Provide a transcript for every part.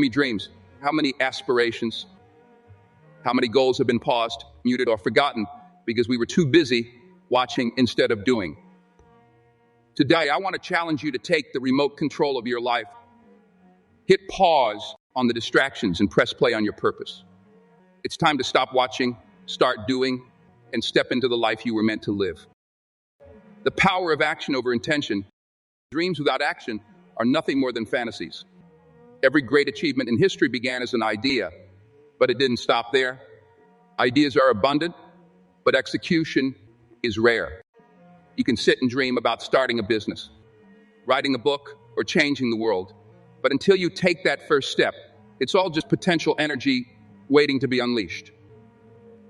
How many dreams? How many aspirations? How many goals have been paused, muted, or forgotten because we were too busy watching instead of doing? Today, I want to challenge you to take the remote control of your life. Hit pause on the distractions and press play on your purpose. It's time to stop watching, start doing, and step into the life you were meant to live. The power of action over intention. Dreams without action are nothing more than fantasies. Every great achievement in history began as an idea, but it didn't stop there. Ideas are abundant, but execution is rare. You can sit and dream about starting a business, writing a book, or changing the world. But until you take that first step, it's all just potential energy waiting to be unleashed.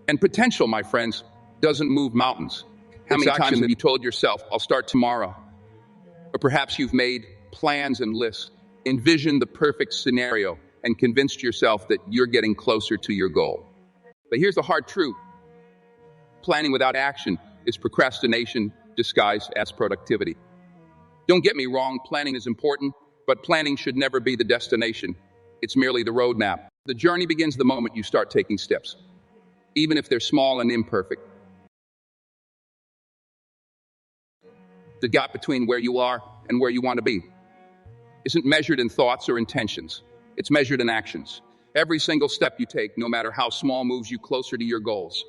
And potential, my friends, doesn't move mountains. How many times have you told yourself, I'll start tomorrow? Or perhaps you've made plans and lists, envisioned the perfect scenario, and convinced yourself that you're getting closer to your goal. But here's the hard truth. Planning without action is procrastination disguised as productivity. Don't get me wrong, planning is important, but planning should never be the destination. It's merely the roadmap. The journey begins the moment you start taking steps, even if they're small and imperfect. The gap between where you are and where you want to be isn't measured in thoughts or intentions. It's measured in actions. Every single step you take, no matter how small, moves you closer to your goals.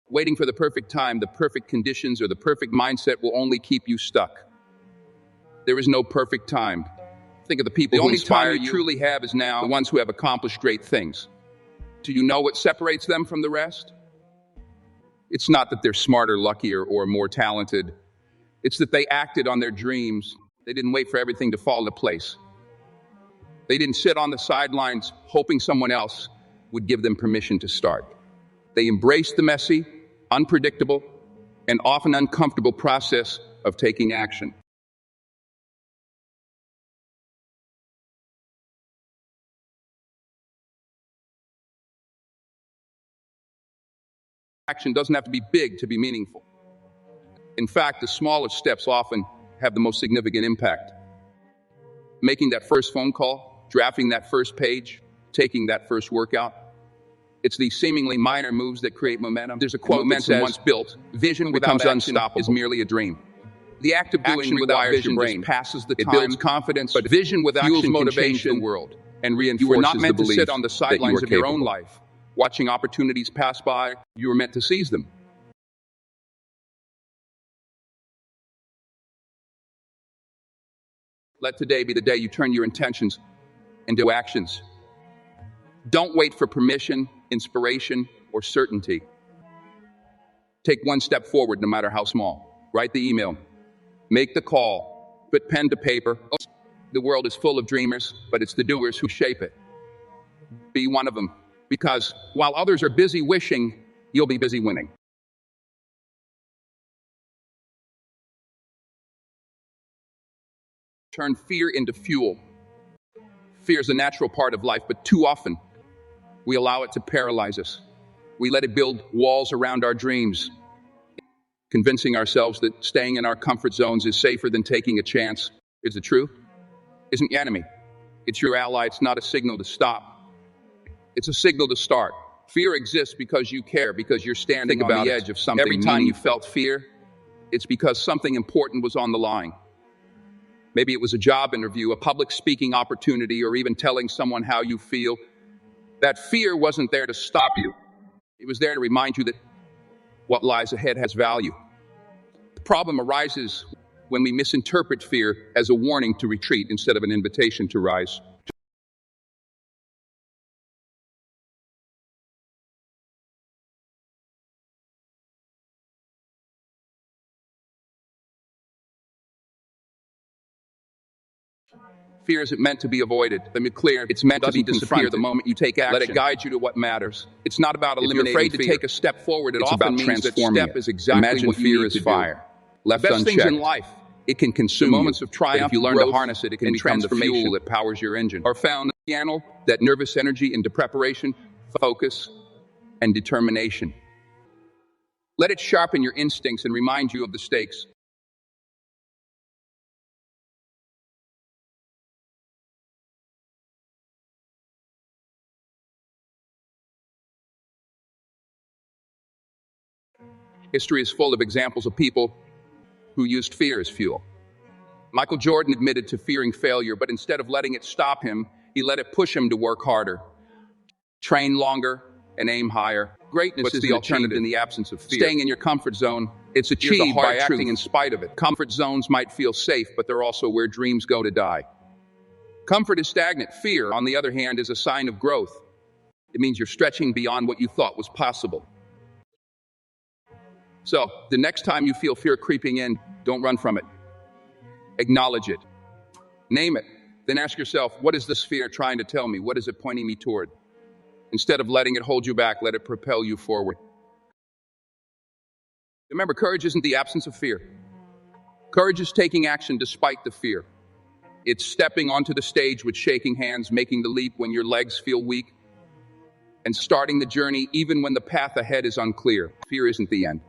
Waiting for the perfect time, the perfect conditions, or the perfect mindset will only keep you stuck. There is no perfect time. Think of the people who inspire you. The only time you truly have is now, the ones who have accomplished great things. Do you know what separates them from the rest? It's not that they're smarter, luckier, or more talented. It's that they acted on their dreams. They didn't wait for everything to fall into place. They didn't sit on the sidelines hoping someone else would give them permission to start. They embraced the messy, unpredictable, and often uncomfortable process of taking action. Action doesn't have to be big to be meaningful. In fact, the smallest steps often have the most significant impact. Making that first phone call, drafting that first page, taking that first workout. It's these seemingly minor moves that create momentum. There's a quote that says, once built, vision becomes unstoppable. Is merely a dream. The act of doing without vision just passes the time. It builds confidence, but vision with action motivation the world and reinforces the belief. You were not meant to sit on the sidelines of your own life, watching opportunities pass by. You were meant to seize them. Let today be the day you turn your intentions into actions. Don't wait for permission, inspiration, or certainty. Take one step forward, no matter how small. Write the email. Make the call. Put pen to paper. The world is full of dreamers, but it's the doers who shape it. Be one of them, because while others are busy wishing, you'll be busy winning. Turn fear into fuel. Fear is a natural part of life, but too often we allow it to paralyze us. We let it build walls around our dreams, convincing ourselves that staying in our comfort zones is safer than taking a chance. Is it true? Isn't the enemy. It's your ally. It's not a signal to stop. It's a signal to start. Fear exists because you care, because you're standing on the edge of something. Every time you felt fear, it's because something important was on the line. Maybe it was a job interview, a public speaking opportunity, or even telling someone how you feel. That fear wasn't there to stop you. It was there to remind you that what lies ahead has value. The problem arises when we misinterpret fear as a warning to retreat instead of an invitation to rise. Fear isn't meant to be avoided. Let me be clear. It's meant to be disappear the moment you take action. Let it guide you to what matters. It's not about eliminating fear. If you're afraid to take a step forward, it often means that step is exactly what you need to do. Imagine fear is fire. Left unchecked. The best things in life, it can consume moments of triumph. If you learn to harness it, it can become the fuel that powers your engine. Or found channel that nervous energy into preparation, focus, and determination. Let it sharpen your instincts and remind you of the stakes. History is full of examples of people who used fear as fuel. Michael Jordan admitted to fearing failure, but instead of letting it stop him, he let it push him to work harder, train longer, and aim higher. Greatness is the alternative in the absence of fear. Staying in your comfort zone, it's achieved by acting in spite of it. Comfort zones might feel safe, but they're also where dreams go to die. Comfort is stagnant. Fear, on the other hand, is a sign of growth. It means you're stretching beyond what you thought was possible. So, the next time you feel fear creeping in, don't run from it. Acknowledge it. Name it. Then ask yourself, what is this fear trying to tell me? What is it pointing me toward? Instead of letting it hold you back, let it propel you forward. Remember, courage isn't the absence of fear. Courage is taking action despite the fear. It's stepping onto the stage with shaking hands, making the leap when your legs feel weak, and starting the journey even when the path ahead is unclear. Fear isn't the end.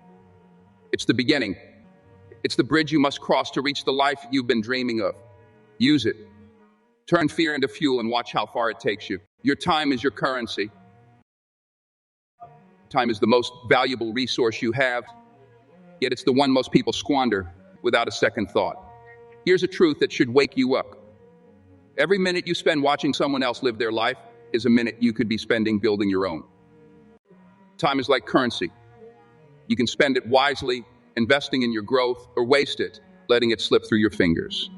It's the beginning. It's the bridge you must cross to reach the life you've been dreaming of. Use it. Turn fear into fuel and watch how far it takes you. Your time is your currency. Time is the most valuable resource you have, yet it's the one most people squander without a second thought. Here's a truth that should wake you up. Every minute you spend watching someone else live their life is a minute you could be spending building your own. Time is like currency. You can spend it wisely, investing in your growth, or waste it, letting it slip through your fingers.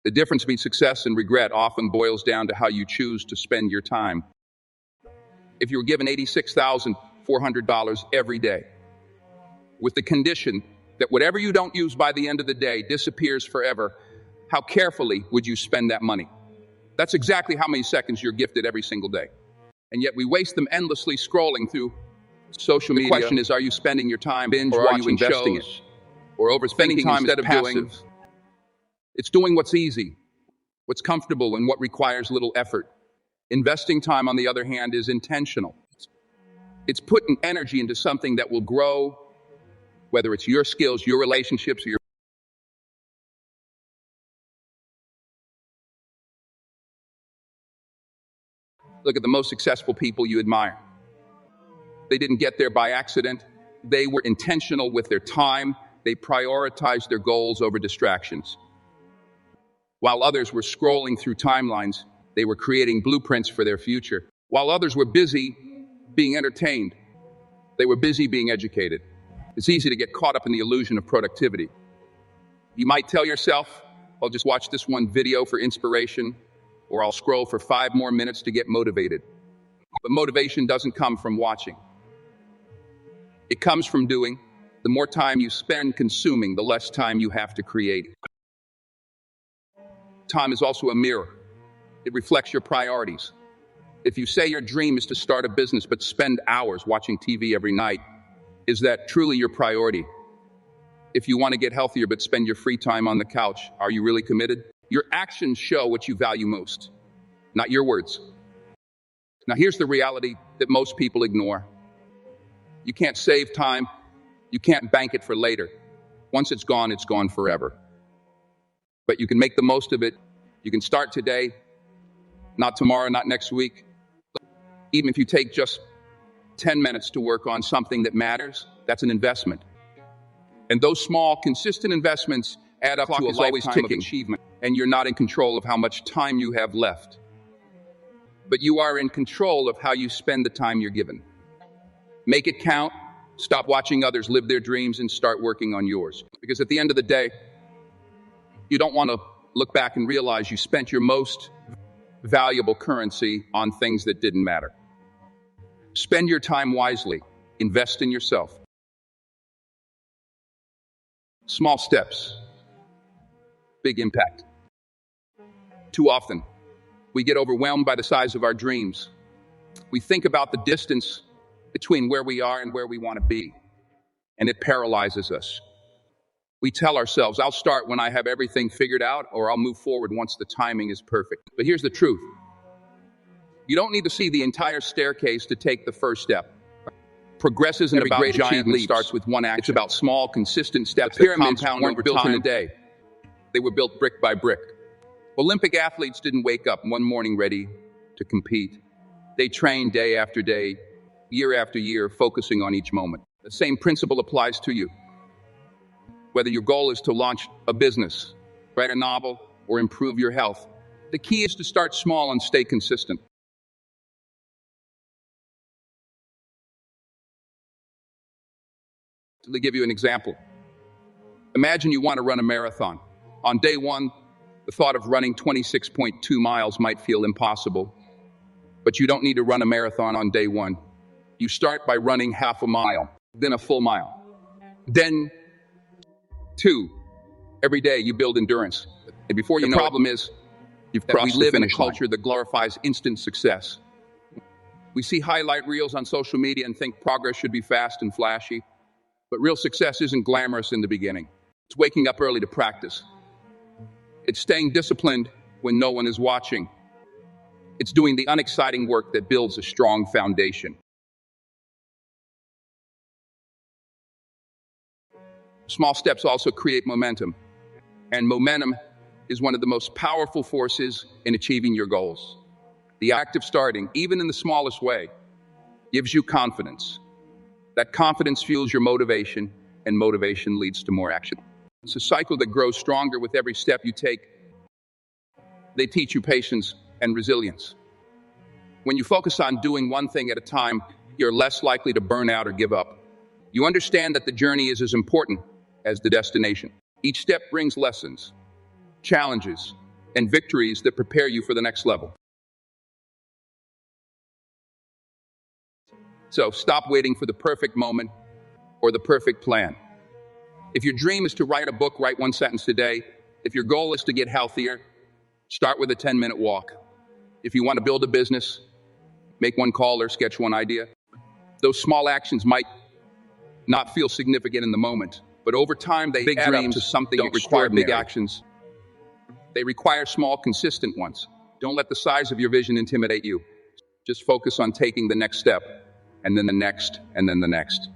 The difference between success and regret often boils down to how you choose to spend your time. If you were given $86,400 every day, with the condition that whatever you don't use by the end of the day disappears forever, how carefully would you spend that money? That's exactly how many seconds you're gifted every single day. And yet we waste them endlessly scrolling through social media. The question is, are you spending your time binge or are you investing it? Or overspending time instead of doing? It's doing what's easy, what's comfortable, and what requires little effort. Investing time, on the other hand, is intentional. It's putting energy into something that will grow, whether it's your skills, your relationships, or your... Look at the most successful people you admire. They didn't get there by accident. They were intentional with their time. They prioritized their goals over distractions. While others were scrolling through timelines, they were creating blueprints for their future. While others were busy being entertained, they were busy being educated. It's easy to get caught up in the illusion of productivity. You might tell yourself, I'll just watch this one video for inspiration, or I'll scroll for 5 more minutes to get motivated. But motivation doesn't come from watching. It comes from doing. The more time you spend consuming, the less time you have to create. Time is also a mirror. It reflects your priorities. If you say your dream is to start a business but spend hours watching TV every night, is that truly your priority? If you want to get healthier but spend your free time on the couch, are you really committed? Your actions show what you value most, not your words. Now here's the reality that most people ignore. You can't save time. You can't bank it for later. Once it's gone forever. But you can make the most of it. You can start today, not tomorrow, not next week. Even if you take just 10 minutes to work on something that matters, that's an investment. And those small, consistent investments add up to a lifetime of achievement. And you're not in control of how much time you have left. But you are in control of how you spend the time you're given. Make it count. Stop watching others live their dreams and start working on yours. Because at the end of the day, you don't want to look back and realize you spent your most valuable currency on things that didn't matter. Spend your time wisely. Invest in yourself. Small steps, big impact. Too often, we get overwhelmed by the size of our dreams. We think about the distance between where we are and where we want to be, and it paralyzes us. We tell ourselves, I'll start when I have everything figured out, or I'll move forward once the timing is perfect. But here's the truth. You don't need to see the entire staircase to take the first step. Progress isn't about giant leaps. Starts with one action. It's about small, consistent steps. The pyramids weren't built in a day. They were built brick by brick. Olympic athletes didn't wake up one morning ready to compete. They trained day after day, year after year, focusing on each moment. The same principle applies to you. Whether your goal is to launch a business, write a novel, or improve your health, the key is to start small and stay consistent. To give you an example, imagine you want to run a marathon. On day one, the thought of running 26.2 miles might feel impossible, but you don't need to run a marathon on day one. You start by running half a mile, then a full mile, then 2. Every day you build endurance. And before you know, the problem is that we live in a culture that glorifies instant success. We see highlight reels on social media and think progress should be fast and flashy, but real success isn't glamorous in the beginning. It's waking up early to practice. It's staying disciplined when no one is watching. It's doing the unexciting work that builds a strong foundation. Small steps also create momentum, and momentum is one of the most powerful forces in achieving your goals. The act of starting, even in the smallest way, gives you confidence. That confidence fuels your motivation, and motivation leads to more action. It's a cycle that grows stronger with every step you take. They teach you patience and resilience. When you focus on doing one thing at a time, you're less likely to burn out or give up. You understand that the journey is as important as the destination. Each step brings lessons, challenges, and victories that prepare you for the next level. So stop waiting for the perfect moment or the perfect plan. If your dream is to write a book, write one sentence a day. If your goal is to get healthier, start with a 10-minute walk. If you want to build a business, make one call or sketch one idea. Those small actions might not feel significant in the moment, but over time they add up to something. Don't require big actions. They require small, consistent ones. Don't let the size of your vision intimidate you. Just focus on taking the next step, and then the next, and then the next.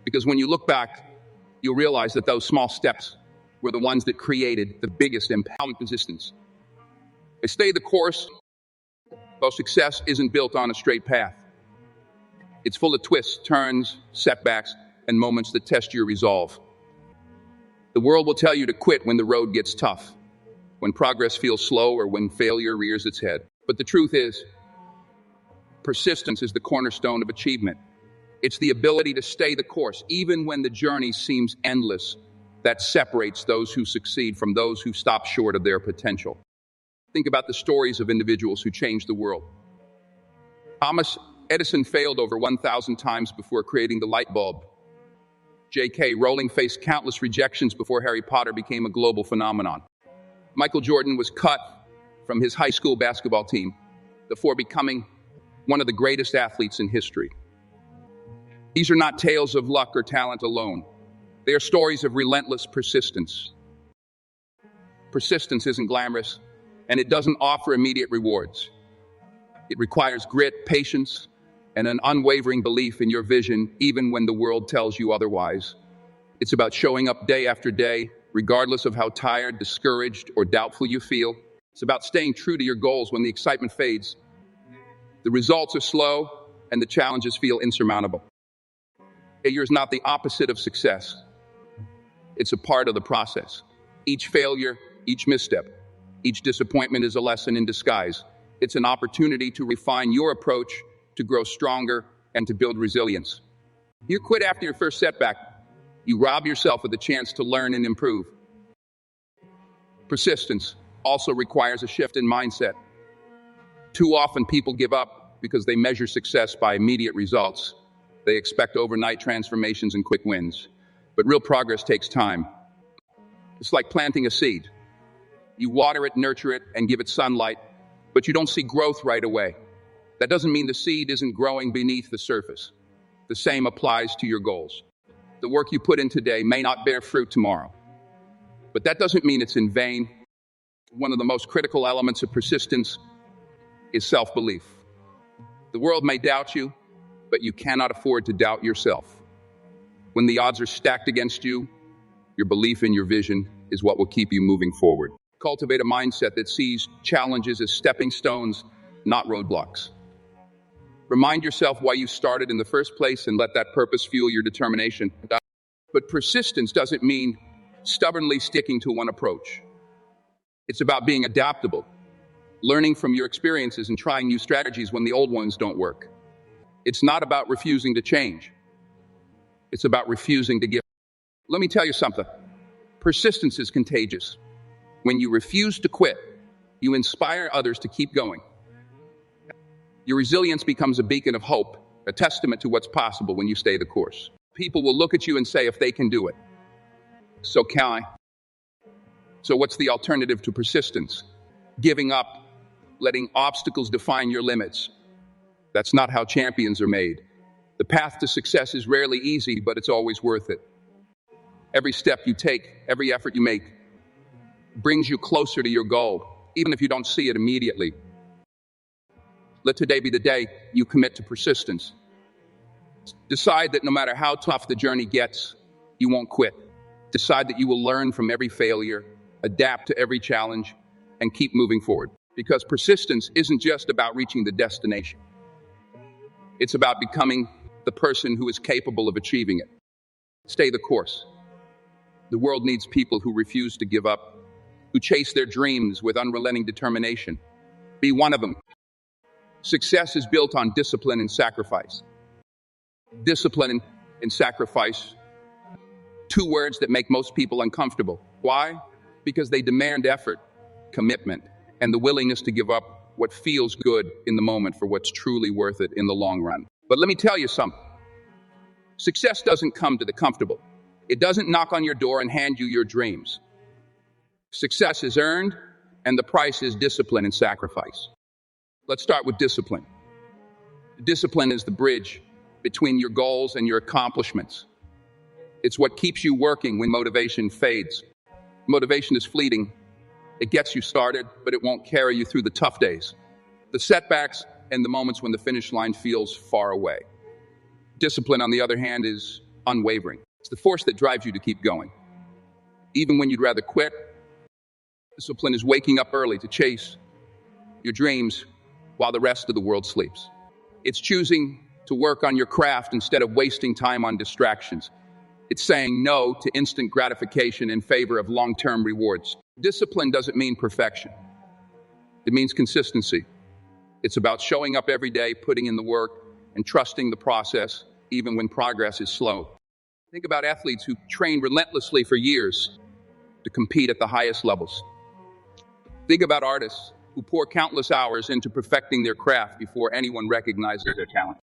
Because when you look back, you'll realize that those small steps were the ones that created the biggest empowerment resistance. They stay the course, though success isn't built on a straight path. It's full of twists, turns, setbacks, and moments that test your resolve. The world will tell you to quit when the road gets tough, when progress feels slow, or when failure rears its head. But the truth is, persistence is the cornerstone of achievement. It's the ability to stay the course, even when the journey seems endless, that separates those who succeed from those who stop short of their potential. Think about the stories of individuals who changed the world. Thomas Edison failed over 1,000 times before creating the light bulb. J.K. Rowling faced countless rejections before Harry Potter became a global phenomenon. Michael Jordan was cut from his high school basketball team before becoming one of the greatest athletes in history. These are not tales of luck or talent alone. They are stories of relentless persistence. Persistence isn't glamorous, and it doesn't offer immediate rewards. It requires grit, patience, and an unwavering belief in your vision, even when the world tells you otherwise. It's about showing up day after day, regardless of how tired, discouraged, or doubtful you feel. It's about staying true to your goals when the excitement fades. The results are slow, and the challenges feel insurmountable. Failure is not the opposite of success. It's a part of the process. Each failure, each misstep, each disappointment is a lesson in disguise. It's an opportunity to refine your approach, to grow stronger, and to build resilience. You quit after your first setback, you rob yourself of the chance to learn and improve. Persistence also requires a shift in mindset. Too often people give up because they measure success by immediate results. They expect overnight transformations and quick wins. But real progress takes time. It's like planting a seed. You water it, nurture it, and give it sunlight, but you don't see growth right away. That doesn't mean the seed isn't growing beneath the surface. The same applies to your goals. The work you put in today may not bear fruit tomorrow, but that doesn't mean it's in vain. One of the most critical elements of persistence is self-belief. The world may doubt you, but you cannot afford to doubt yourself. When the odds are stacked against you, your belief in your vision is what will keep you moving forward. Cultivate a mindset that sees challenges as stepping stones, not roadblocks. Remind yourself why you started in the first place and let that purpose fuel your determination. But persistence doesn't mean stubbornly sticking to one approach. It's about being adaptable, learning from your experiences and trying new strategies when the old ones don't work. It's not about refusing to change. It's about refusing to give. Let me tell you something. Persistence is contagious. When you refuse to quit, you inspire others to keep going. Your resilience becomes a beacon of hope, a testament to what's possible when you stay the course. People will look at you and say, if they can do it, so can I. So what's the alternative to persistence? Giving up, letting obstacles define your limits. That's not how champions are made. The path to success is rarely easy, but it's always worth it. Every step you take, every effort you make, brings you closer to your goal, even if you don't see it immediately. Let today be the day you commit to persistence. Decide that no matter how tough the journey gets, you won't quit. Decide that you will learn from every failure, adapt to every challenge, and keep moving forward. Because persistence isn't just about reaching the destination. It's about becoming the person who is capable of achieving it. Stay the course. The world needs people who refuse to give up, who chase their dreams with unrelenting determination. Be one of them. Success is built on discipline and sacrifice. Discipline and sacrifice, two words that make most people uncomfortable. Why? Because they demand effort, commitment, and the willingness to give up what feels good in the moment for what's truly worth it in the long run. But let me tell you something. Success doesn't come to the comfortable. It doesn't knock on your door and hand you your dreams. Success is earned, and the price is discipline and sacrifice. Let's start with discipline. Discipline is the bridge between your goals and your accomplishments. It's what keeps you working when motivation fades. Motivation is fleeting. It gets you started, but it won't carry you through the tough days, the setbacks, and the moments when the finish line feels far away. Discipline, on the other hand, is unwavering. It's the force that drives you to keep going. Even when you'd rather quit, discipline is waking up early to chase your dreams while the rest of the world sleeps. It's choosing to work on your craft instead of wasting time on distractions. It's saying no to instant gratification in favor of long-term rewards. Discipline doesn't mean perfection. It means consistency. It's about showing up every day, putting in the work, and trusting the process, even when progress is slow. Think about athletes who train relentlessly for years to compete at the highest levels. Think about artists who pour countless hours into perfecting their craft before anyone recognizes their talent.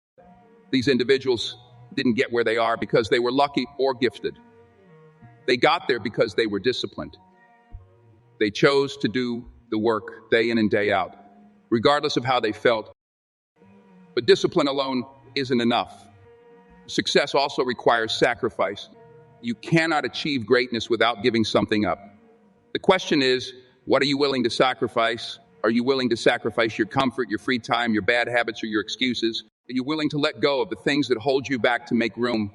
These individuals didn't get where they are because they were lucky or gifted. They got there because they were disciplined. They chose to do the work day in and day out, regardless of how they felt. But discipline alone isn't enough. Success also requires sacrifice. You cannot achieve greatness without giving something up. The question is, what are you willing to sacrifice? Are you willing to sacrifice your comfort, your free time, your bad habits, or your excuses? Are you willing to let go of the things that hold you back to make room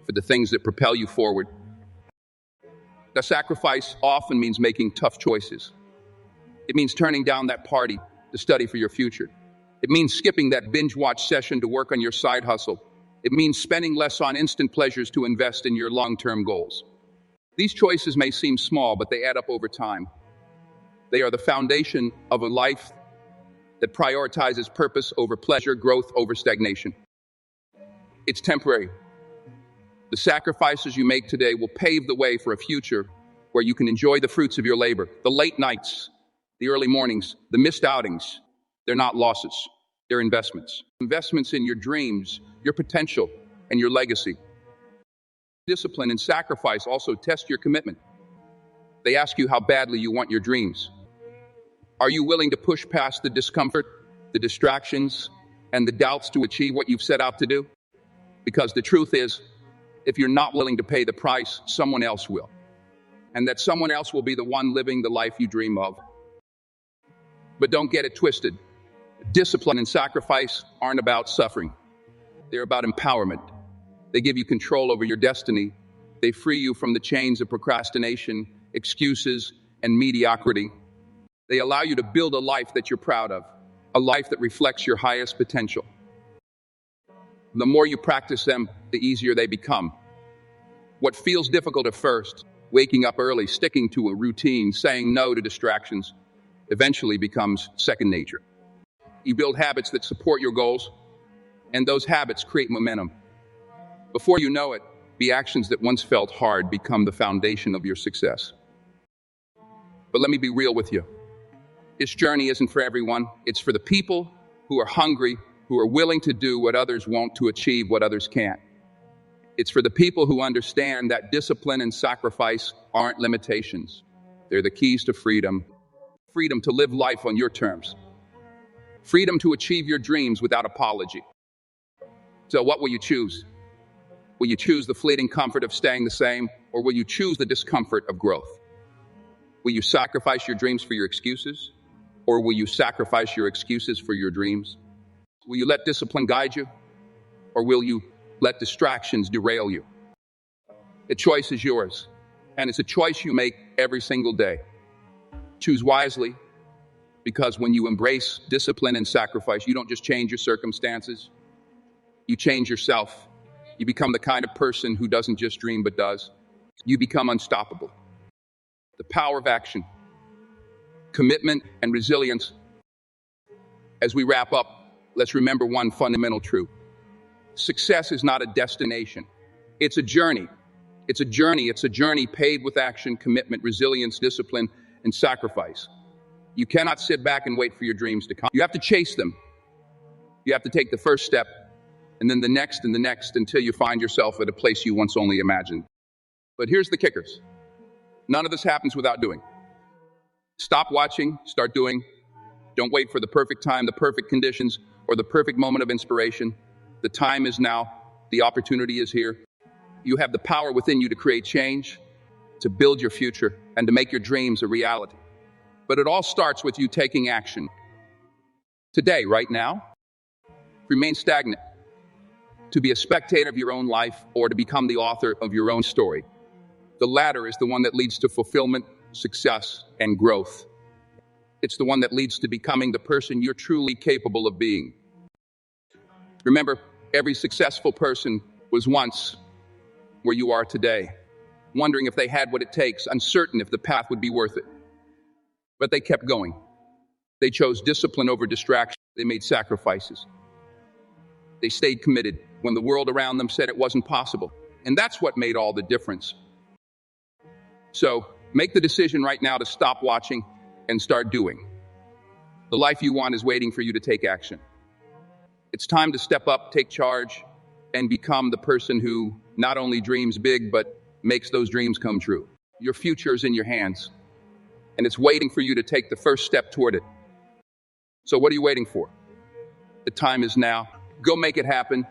for the things that propel you forward? The sacrifice often means making tough choices. It means turning down that party to study for your future. It means skipping that binge watch session to work on your side hustle. It means spending less on instant pleasures to invest in your long-term goals. These choices may seem small, but they add up over time. They are the foundation of a life that prioritizes purpose over pleasure, growth over stagnation. It's temporary. The sacrifices you make today will pave the way for a future where you can enjoy the fruits of your labor. The late nights, the early mornings, the missed outings, they're not losses. They're investments. Investments in your dreams, your potential, and your legacy. Discipline and sacrifice also test your commitment. They ask you how badly you want your dreams. Are you willing to push past the discomfort, the distractions, and the doubts to achieve what you've set out to do? Because the truth is, if you're not willing to pay the price, someone else will. And that someone else will be the one living the life you dream of. But don't get it twisted. Discipline and sacrifice aren't about suffering. They're about empowerment. They give you control over your destiny. They free you from the chains of procrastination, excuses, and mediocrity. They allow you to build a life that you're proud of, a life that reflects your highest potential. The more you practice them, the easier they become. What feels difficult at first, waking up early, sticking to a routine, saying no to distractions, eventually becomes second nature. You build habits that support your goals, and those habits create momentum. Before you know it, the actions that once felt hard become the foundation of your success. But let me be real with you. This journey isn't for everyone. It's for the people who are hungry, who are willing to do what others won't to achieve what others can't. It's for the people who understand that discipline and sacrifice aren't limitations. They're the keys to freedom. Freedom to live life on your terms. Freedom to achieve your dreams without apology. So what will you choose? Will you choose the fleeting comfort of staying the same, or will you choose the discomfort of growth? Will you sacrifice your dreams for your excuses, or will you sacrifice your excuses for your dreams? Will you let discipline guide you, or will you let distractions derail you? The choice is yours, and it's a choice you make every single day. Choose wisely, because when you embrace discipline and sacrifice, you don't just change your circumstances, you change yourself. You become the kind of person who doesn't just dream but does. You become unstoppable. The power of action, commitment, and resilience. As we wrap up, let's remember one fundamental truth. Success is not a destination. It's a journey. It's a journey paved with action, commitment, resilience, discipline, and sacrifice. You cannot sit back and wait for your dreams to come. You have to chase them. You have to take the first step, and then the next and the next, until you find yourself at a place you once only imagined. But here's the kickers. None of this happens without doing. Stop watching, start doing. Don't wait for the perfect time, the perfect conditions, or the perfect moment of inspiration. The time is now. The opportunity is here. You have the power within you to create change, to build your future, and to make your dreams a reality. But it all starts with you taking action. Today, right now, remain stagnant. To be a spectator of your own life, or to become the author of your own story. The latter is the one that leads to fulfillment, success, and growth. It's the one that leads to becoming the person you're truly capable of being. Remember, every successful person was once where you are today, wondering if they had what it takes, uncertain if the path would be worth it. But they kept going. They chose discipline over distraction. They made sacrifices. They stayed committed when the world around them said it wasn't possible. And that's what made all the difference. So, make the decision right now to stop watching and start doing. The life you want is waiting for you to take action. It's time to step up, take charge, and become the person who not only dreams big, but makes those dreams come true. Your future is in your hands, and it's waiting for you to take the first step toward it. So what are you waiting for? The time is now. Go make it happen.